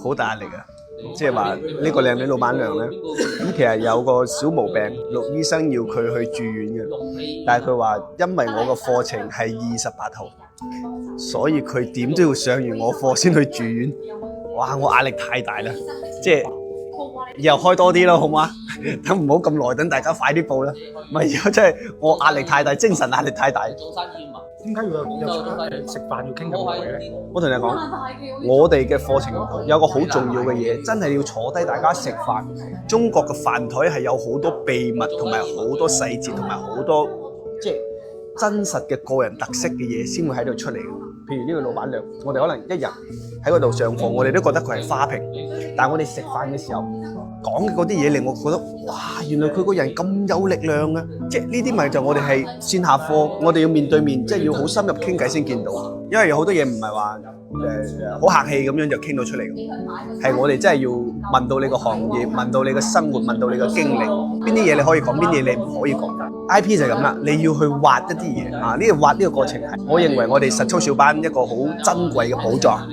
好大壓力啊！即係話呢個靚女老闆娘咧，咁其實有個小毛病，陸醫生要佢去住院嘅，但係佢話因為我個課程係28號，所以佢點都要上完我課先去住院。哇！我壓力太大啦，即係以後開多啲咯，好唔好啊？等唔好咁耐，等大家快啲報啦。唔係，以後真係我壓力太大，精神壓力太大。點解要有食飯要傾咁耐咧？我同你講，我哋嘅課程有個好重要嘅嘢，真係要坐低大家食飯。中國嘅飯台係有好多秘密同埋好多細節同埋好多即係真實嘅個人特色嘅嘢先會喺度出嚟。譬如呢個老闆娘，我哋可能一日喺嗰度上課，我哋都覺得佢係花瓶，但係我哋食飯嘅時候講嘅嗰啲嘢令我覺得，哇！原來佢個人咁有力量啊！即係呢啲咪就我哋係線下課，我哋要面對面，即係要好深入傾偈先見到。因為有好多嘢唔係話好客氣咁樣就傾到出嚟嘅，係我哋真係要問到你個行業，問到你個生活，問到你個經歷，邊啲嘢你可以講，邊啲嘢你唔可以講。IP 就係咁啦，你要去挖一啲嘢啊！呢個挖呢個過程係，我認為我哋實操小班一個好珍貴嘅寶藏。